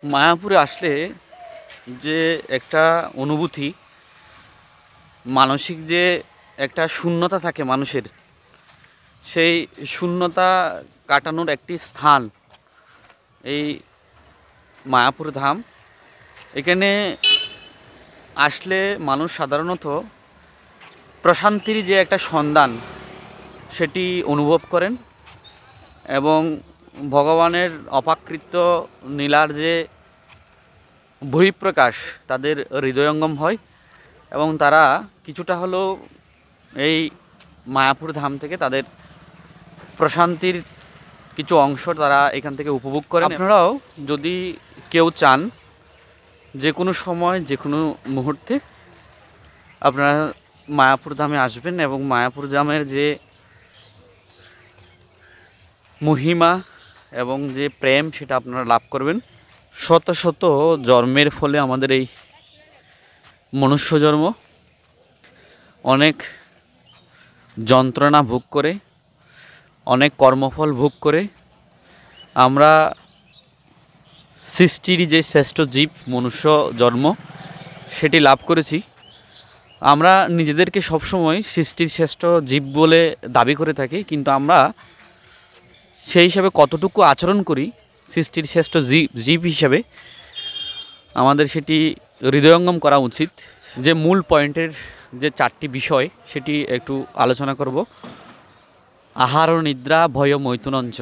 মায়াপুরে আসলে যে একটা অনুভূতি, মানসিক যে একটা শূন্যতা থাকে মানুষের, সেই শূন্যতা কাটানোর একটি স্থান এই মায়াপুর ধাম। এখানে আসলে মানুষ সাধারণত প্রশান্তির যে একটা সন্ধান সেটি অনুভব করেন এবং ভগবানের অপাকৃত নীলার যে বহিঃপ্রকাশ তাদের হৃদয়ঙ্গম হয় এবং তারা কিছুটা হলেও এই মায়াপুর ধাম থেকে তাদের প্রশান্তির কিছু অংশ তারা এখান থেকে উপভোগ করেন। আপনারাও যদি কেউ চান যে কোনো সময় যে কোনো মুহূর্তে আপনারা মায়াপুর ধামে আসবেন এবং মায়াপুর ধামের যে মহিমা এবং যে প্রেম সেটা আপনারা লাভ করবেন। শত শত জন্মের ফলে আমাদের এই মনুষ্য জন্ম, অনেক যন্ত্রণা ভোগ করে, অনেক কর্মফল ভোগ করে আমরা সৃষ্টির যে শ্রেষ্ঠ জীব মনুষ্য জন্ম সেটি লাভ করেছি। আমরা নিজেদেরকে সবসময় সৃষ্টির শ্রেষ্ঠ জীব বলে দাবি করে থাকি, কিন্তু আমরা সেই হিসাবে কতটুকু আচরণ করি সৃষ্টির শ্রেষ্ঠ জীব হিসাবে আমাদের সেটি হৃদয়ঙ্গম করা উচিত। যে মূল পয়েন্টের যে চারটি বিষয় সেটি একটু আলোচনা করব। আহার ও নিদ্রা ভয় মৈথুনঞ্চ।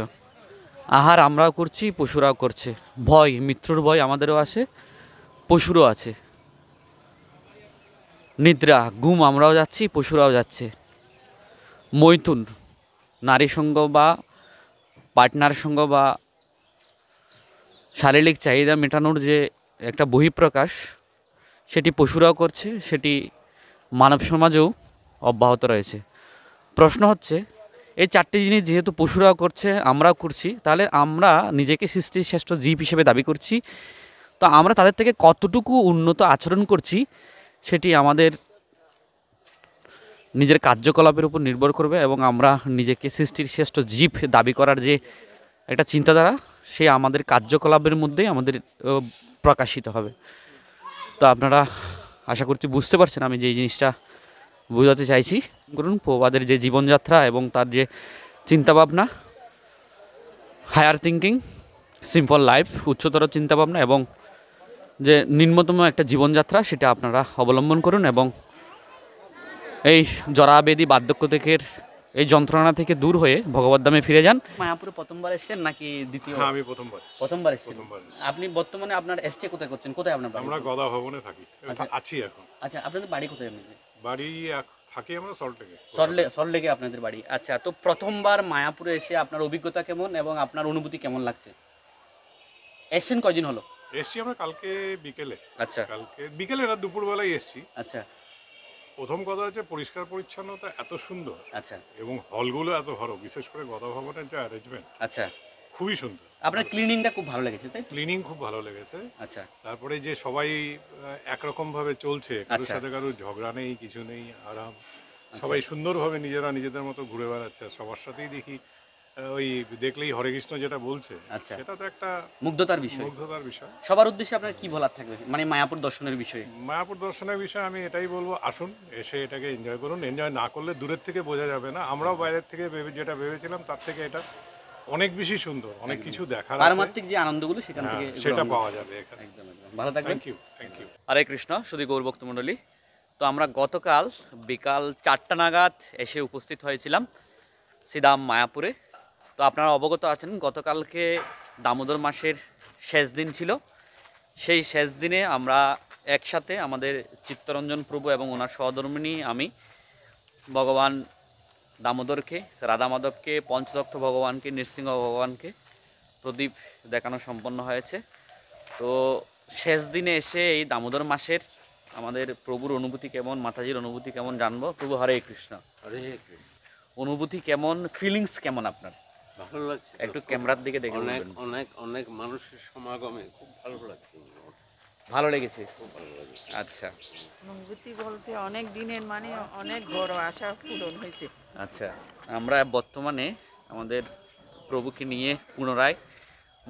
আহার আমরাও করছি, পশুরাও করছে। ভয়, মৃত্যুর ভয় আমাদেরও আছে, পশুরও আছে। নিদ্রা, ঘুম আমরাও যাচ্ছি, পশুরাও যাচ্ছে। মৈথুন, নারী সঙ্গ বা পার্টনার সঙ্গ বা শারীরিক চাহিদা মেটানোর যে একটা বহিঃপ্রকাশ সেটি পশুরাও করছে, সেটি মানব সমাজেও অব্যাহত রয়েছে। প্রশ্ন হচ্ছে, এই চারটি জিনিস যেহেতু পশুরাও করছে আমরাও করছি, তাহলে আমরা নিজেকে সৃষ্টির শ্রেষ্ঠ জীব হিসেবে দাবি করছি, তো আমরা তাদের থেকে কতটুকু উন্নত আচরণ করছি সেটি আমাদের নিজের কার্যকলাপের উপর নির্ভর করবে এবং আমরা নিজেকে সৃষ্টির শ্রেষ্ঠ জীব দাবি করার যে একটা চিন্তাধারা সে আমাদের কার্যকলাপের মধ্যেই আমাদের প্রকাশিত হবে। তো আপনারা আশা করছি বুঝতে পারছেন আমি যে জিনিসটা বোঝাতে চাইছি। করুন প্রবাদের যে জীবনযাত্রা এবং তার যে চিন্তাভাবনা, হায়ার থিঙ্কিং, সিম্পল লাইফ, উচ্চতর চিন্তাভাবনা এবং যে নিম্নতম একটা জীবনযাত্রা সেটা আপনারা অবলম্বন করুন এবং এই জরাবেদি বার্ধক্য থেকে এই যন্ত্রণা থেকে দূর হয়ে ভগবত ধামে ফিরে যান। মায়াপুরে প্রথমবার এসেছেন নাকি দ্বিতীয়? হ্যাঁ, আমি প্রথমবার এসেছি। আপনি বর্তমানে আপনার স্টে কোথায় করছেন? কোথায় আপনার বাড়ি? আমরা গদা ভবনে থাকি, আছি এখন। আচ্ছা, আপনাদের বাড়ি কোথায়? আপনাদের বাড়ি থাকি আমরা সল্টলেকে। সল্টলেকে আপনাদের বাড়ি। আচ্ছা, তো প্রথমবার মায়াপুরে এসে আপনার অভিজ্ঞতা কেমন এবং আপনার অনুভূতি কেমন লাগছে? এসছেন কয়দিন হলো? এসছি আমরা কালকে বিকেলে। আচ্ছা, কালকে বিকেলে না, দুপুরবেলায় এসছি। আচ্ছা, প্রথম কথা হচ্ছে পরিষ্কার পরিচ্ছন্নতা এত সুন্দর, আচ্ছা, এবং হলগুলো এত ভালো, বিশেষ করে গদা ভবনের যে অ্যারেঞ্জমেন্ট আচ্ছা। খুবই সুন্দর। আপনার ক্লিনিংটা খুব ভালো লেগেছে, তাই? ক্লিনিং খুব ভালো লেগেছে। আচ্ছা, তারপরে যে সবাই একরকম ভাবে চলছে, কারোর আচ্ছা। সাথে কারোর ঝগড়া নেই, কিছু নেই, আরাম। সবাই সুন্দরভাবে নিজেরা নিজেদের মতো ঘুরে বেড়াচ্ছে। সবার সাথেই দেখি ওই দেখলেই হরে কৃষ্ণ যেটা বলছে, আচ্ছা। সেটা তো একটা মুগ্ধতার বিষয়। মুগ্ধতার বিষয়। সবার উদ্দেশ্যে আপনার কি বলার থাকবে মানে মায়াপুর দর্শনের বিষয়ে? মায়াপুর দর্শনের বিষয়ে আমি এটাই বলবো, আসুন, এসে এটাকে এনজয় করুন। এনজয় না করলে দূরের থেকে বোঝা যাবে না। আমরাও বাইরের থেকে যেটা ভেবেছিলাম তার থেকে এটা অনেক বেশি সুন্দর, অনেক কিছু দেখার আছে। পারমাত্মিক যে আনন্দগুলো সেখান থেকে সেটা পাওয়া যাবে এখানে। একদম একদম। ভালো থাকবেন। Thank you. হরে কৃষ্ণ, শুধু গৌরভক্ত মণ্ডলী। তো আমরা গতকাল বিকাল 4টা নাগাদ এসে উপস্থিত হয়েছিলাম সিদাম মায়াপুরে। তো আপনারা অবগত আছেন গতকালকে দামোদর মাসের শেষ দিন ছিল। সেই শেষ দিনে আমরা একসাথে আমাদের চিত্তরঞ্জন প্রভু এবং ওনার সহধর্মিণী আমি ভগবান দামোদরকে, রাধা মাধবকে, পঞ্চদক্ষ ভগবানকে, নৃসিংহ ভগবানকে প্রদীপ দেখানো সম্পন্ন হয়েছে। তো শেষ দিনে এসে এই দামোদর মাসের আমাদের প্রভুর অনুভূতি কেমন, মাতাজির অনুভূতি কেমন জানবো। প্রভু হরে কৃষ্ণ। হরে কৃষ্ণ। অনুভূতি কেমন, ফিলিংস কেমন আপনার? ভালো লাগছে, একটু ক্যামেরার দিকে দেখে অনেক বলবেন। অনেক অনেক মানুষের সমাগমে খুব ভালো লাগছে। ভালো লেগেছে? খুব ভালো লাগছে। আচ্ছা অনুভূতি বলতে অনেক দিনের মানে অনেক বড় আশা পূরণ হয়েছে। আচ্ছা, আমরা বর্তমানে আমাদের প্রভুকে নিয়ে পুনরায়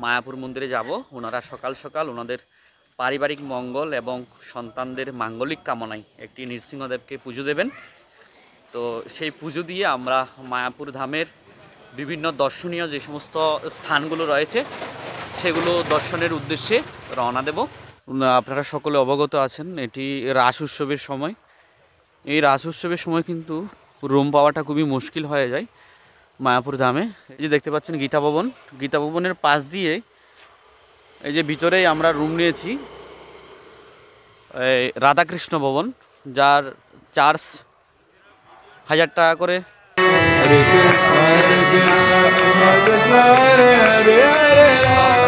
মায়াপুর মন্দিরে যাব। ওনারা সকাল সকাল ওনাদের পারিবারিক মঙ্গল এবং সন্তানদের মাঙ্গলিক কামনায় একটি নৃসিংহদেবকে পুজো দেবেন। তো সেই পুজো দিয়ে আমরা মায়াপুর ধামের বিভিন্ন দর্শনীয় যে সমস্ত স্থানগুলো রয়েছে সেগুলো দর্শনের উদ্দেশ্যে রওনা দেব। আপনারা সকলে অবগত আছেন এটি রাস উৎসবের সময়। এই রাস উৎসবের সময় কিন্তু রুম পাওয়াটা খুবই মুশকিল হয়ে যায় মায়াপুর ধামে। এই যে দেখতে পাচ্ছেন গীতা ভবন, গীতা ভবনের পাশ দিয়ে এই যে ভিতরেই আমরা রুম নিয়েছি এই রাধাকৃষ্ণ ভবন, যার চার্জ 1000 টাকা করে। Hare Krishna Krishna Krishna Hare Hare Hare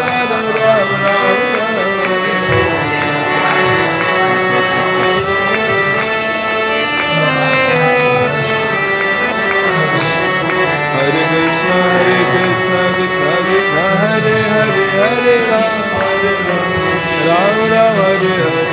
Rama Rama Hare Krishna Krishna Krishna Hare Hare Hare Rama Rama Hare Hare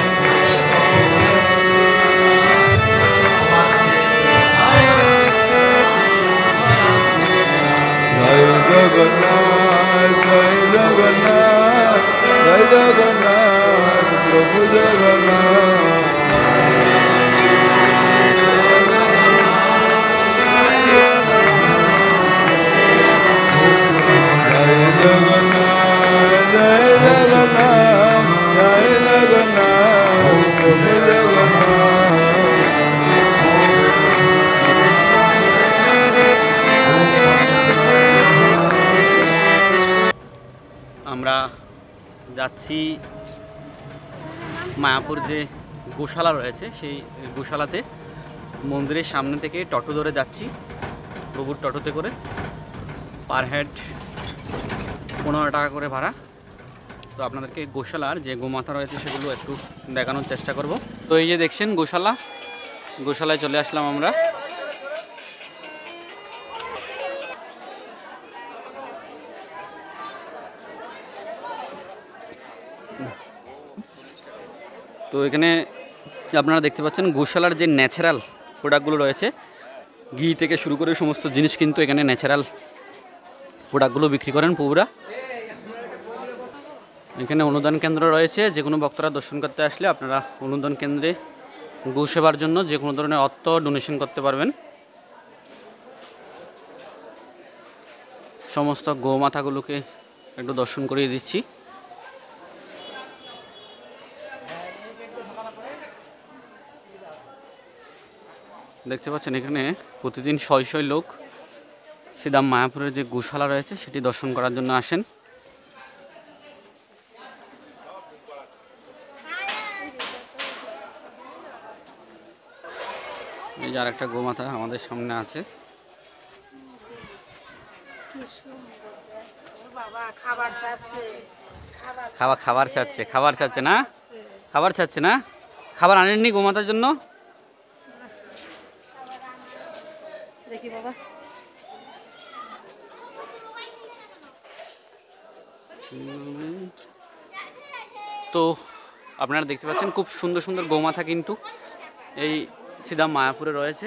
Jai Jagannath Jai Jagannath Jai Jagannath Prabhu Jagannath Jai Jagannath Jai Jagannath Jai Jagannath Prabhu Jagannath আমরা যাচ্ছি মায়াপুর যে গোশালা রয়েছে সেই গোশালাতে। মন্দিরের সামনে থেকে টোটো ধরে যাচ্ছি, প্রভুর টোটোতে করে। পার হেড 15 টাকা করে ভাড়া। তো আপনাদেরকে গোশালার যে গোমাতা রয়েছে সেগুলো একটু দেখানোর চেষ্টা করব। তো এই যে দেখছেন গোশালা, গোশালায় চলে আসলাম আমরা। তো এখানে আপনারা দেখতে পাচ্ছেন গোশালার যে ন্যাচারাল প্রোডাক্টগুলো রয়েছে, ঘি থেকে শুরু করে সমস্ত জিনিস কিন্তু এখানে ন্যাচারাল প্রোডাক্টগুলো বিক্রি করেন প্রভুরা। এখানে অনুদান কেন্দ্র রয়েছে, যে কোনো ভক্তরা দর্শন করতে আসলে আপনারা অনুদান কেন্দ্রে গো সেবার জন্য যে কোনো ধরনের অর্থ ডোনেশন করতে পারবেন। সমস্ত গোমাতাগুলোকে একটু দর্শন করিয়ে দিচ্ছি। দেখতে পাচ্ছেন এখানে প্রতিদিন শয় শয় লোক শ্রীধাম মায়াপুরের যে গোশালা রয়েছে সেটি দর্শন করার জন্য আসেন। এই যে আরেকটা গোমাতা আমাদের সামনে আছে। খাবার চাচ্ছে, খাবার চাচ্ছে না, খাবার চাচ্ছে না, খাবার আনেননি গোমাতার জন্য। দেখি বাবা, তো আপনারা দেখতে পাচ্ছেন খুব সুন্দর সুন্দর গোমাতা কিন্তু এই শ্রীধাম মায়াপুরে রয়েছে।